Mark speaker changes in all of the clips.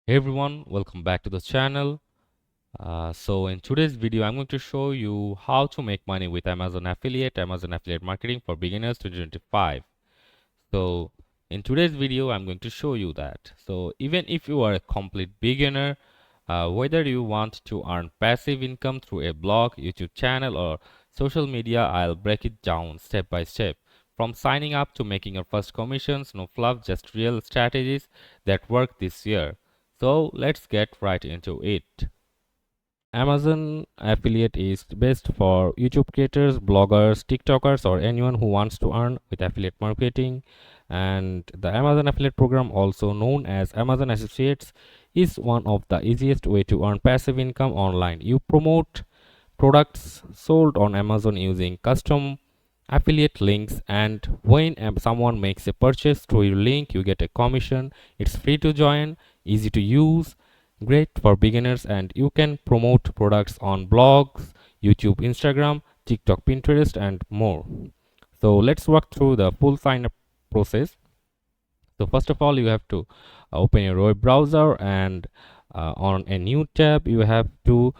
Speaker 1: Hey everyone, welcome back to the channel. So in today's video, I'm going to show you how to make money with Amazon Affiliate Marketing for Beginners 2025. So in today's video, I'm going to show you that. So even if you are a complete beginner, whether you want to earn passive income through a blog, YouTube channel, or social media, I'll break it down step by step. From signing up to making your first commissions, no fluff, just real strategies that work this year. So let's get right into it. Amazon affiliate is best for YouTube creators, bloggers, TikTokers, or anyone who wants to earn with affiliate marketing. And the Amazon affiliate program, also known as Amazon Associates, is one of the easiest way to earn passive income online. You promote products sold on Amazon using custom affiliate links, and when someone makes a purchase through your link, you get a commission. It's free to join, easy to use, great for beginners, and you can promote products on blogs, YouTube, Instagram, TikTok, Pinterest, and more. So let's walk through the full sign up process. So first of all, you have to open your web browser, and on a new tab you have to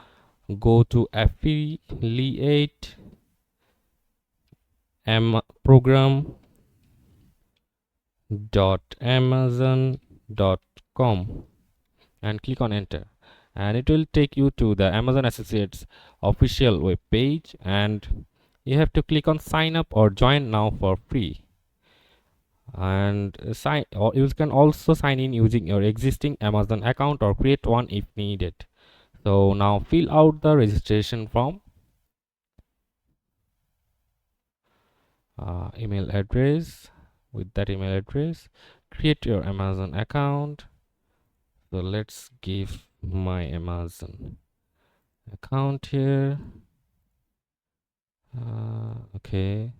Speaker 1: go to affiliate program.amazon.com and click on enter, and it will take you to the Amazon Associates official web page, and you have to click on sign up or join now for free. And sign, or you can also sign in using your existing Amazon account or create one if needed. So now fill out the registration form, email address. With that email address, create your Amazon account. So let's give my Amazon account here. Okay.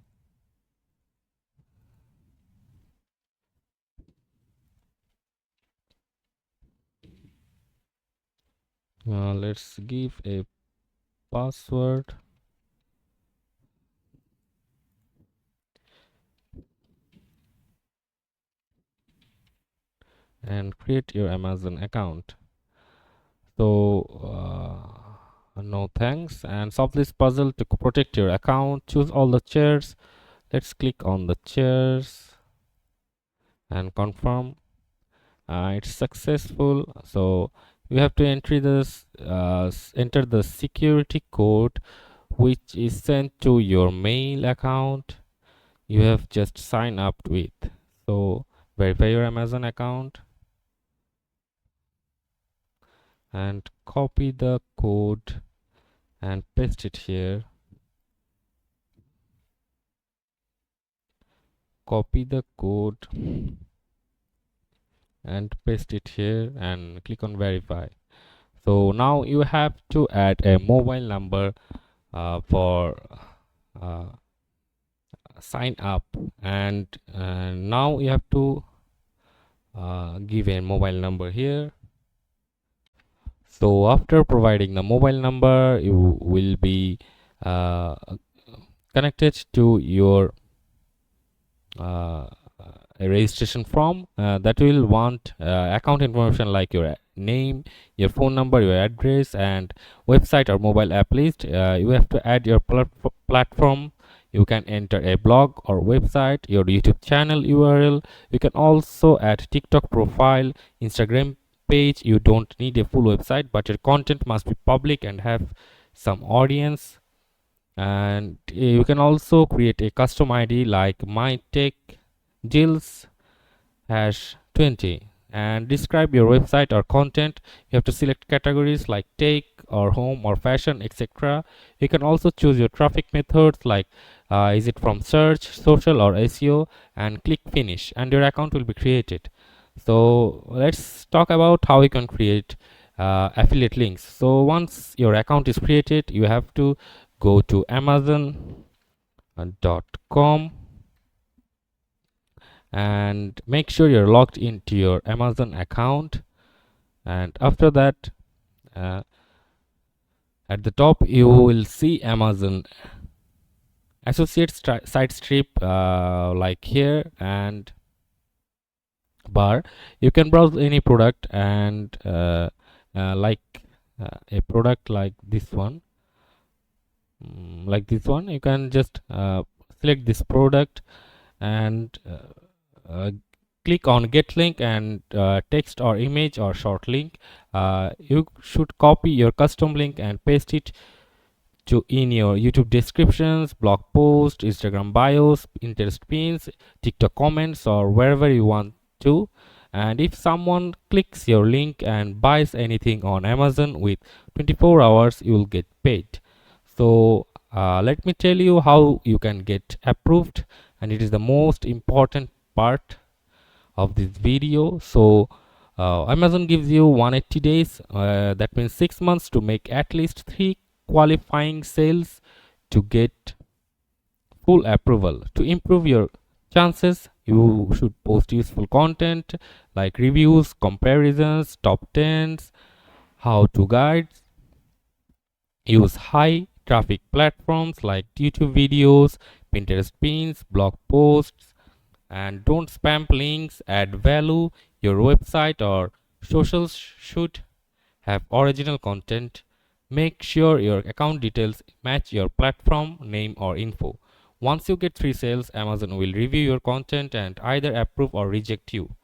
Speaker 1: Let's give a password. And create your Amazon account. So no thanks, and solve this puzzle to protect your account. Choose all the chairs. Let's click on the chairs and confirm. It's successful. So you have to enter the security code which is sent to your mail account you have just signed up with. So verify your Amazon account and copy the code and paste it here. Copy the code and paste it here and click on verify. So now you have to add a mobile number for uh, sign up, and now you have to give a mobile number here. So after providing the mobile number, you will be uh, connected to your a registration form that will want account information like your name, your phone number, your address, and website or mobile app list. You have to add your platform. You can enter a blog or website, your YouTube channel URL. You can also add TikTok profile, Instagram page. You don't need a full website, but your content must be public and have some audience. And you can also create a custom ID like my tech Jills #20 and describe your website or content. You have to select categories like tech or home or fashion, etc. You can also choose your traffic methods like is it from search, social, or SEO, and click finish, and your account will be created. So let's talk about how you can create affiliate links. So once your account is created, you have to go to Amazon.com and make sure you're logged into your Amazon account. And after that, at the top you will see Amazon Associates site strip like here, and bar. You can browse any product and like a product like this one, you can just select this product and click on get link and text or image or short link. You should copy your custom link and paste it to in your YouTube descriptions, blog post, Instagram bios, Pinterest pins, TikTok comments, or wherever you want to. And if someone clicks your link and buys anything on Amazon with 24 hours, you will get paid. So let me tell you how you can get approved, and it is the most important part of this video. So Amazon gives you 180 days, that means 6 months, to make at least 3 qualifying sales to get full approval. To improve your chances, you should post useful content like reviews, comparisons, top 10s, how to guides. Use high traffic platforms like YouTube videos, Pinterest pins, blog posts, and don't spam links. Add value. Your website or socials should have original content. Make sure your account details match your platform name or info. Once you get 3 sales, Amazon will review your content and either approve or reject you.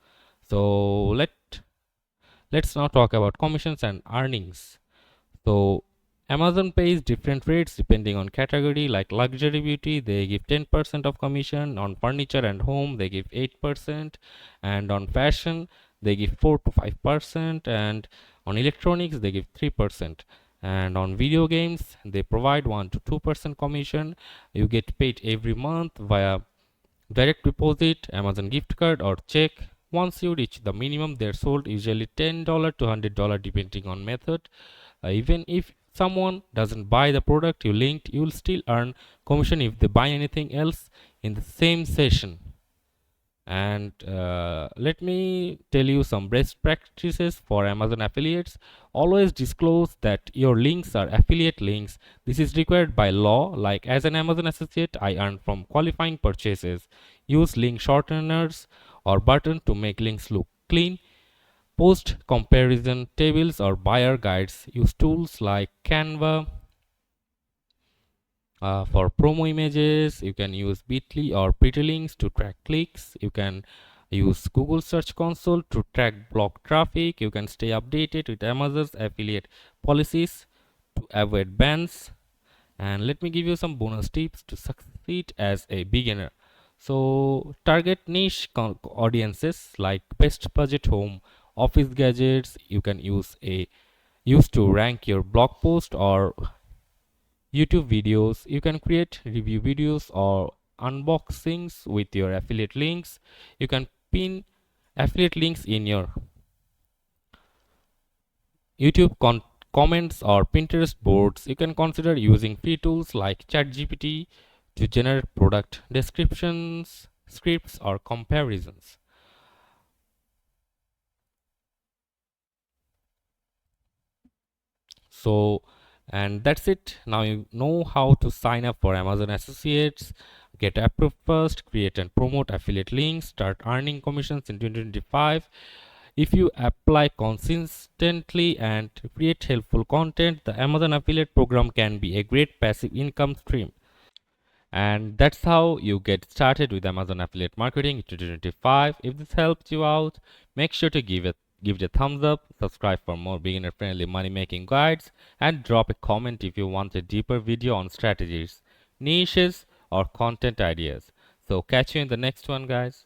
Speaker 1: So let's now talk about commissions and earnings. So Amazon pays different rates depending on category. Like luxury beauty, they give 10% of commission. On furniture and home, they give 8%, and on fashion, they give 4 to 5%, and on electronics, they give 3%. And on video games, they provide 1 to 2% commission. You get paid every month via direct deposit, Amazon gift card, or check. Once you reach the minimum, they're sold usually $10 to $100 depending on method. Even if someone doesn't buy the product you linked, you'll still earn commission if they buy anything else in the same session. And let me tell you some best practices for Amazon affiliates. Always disclose that your links are affiliate links. This is required by law. Like as an Amazon associate, I earn from qualifying purchases. Use link shorteners or button to make links look clean. Post comparison tables or buyer guides. Use tools like Canva for promo images. You can use Bitly or Pretty Links to track clicks. You can use Google Search Console to track blog traffic. You can stay updated with Amazon's affiliate policies to avoid bans. And let me give you some bonus tips to succeed as a beginner. So target niche audiences like best budget home, office gadgets. You can use to rank your blog post or YouTube videos. You can create review videos or unboxings with your affiliate links. You can pin affiliate links in your YouTube comments or Pinterest boards. You can consider using free tools like ChatGPT to generate product descriptions, scripts, or comparisons. So, and that's it. Now you know how to sign up for Amazon Associates, get approved first, create and promote affiliate links, start earning commissions in 2025. If you apply consistently and create helpful content, the Amazon affiliate program can be a great passive income stream. And that's how you get started with Amazon affiliate marketing in 2025. If this helped you out, make sure to give it a thumbs up, subscribe for more beginner friendly money making guides, and drop a comment if you want a deeper video on strategies, niches, or content ideas. So catch you in the next one, guys.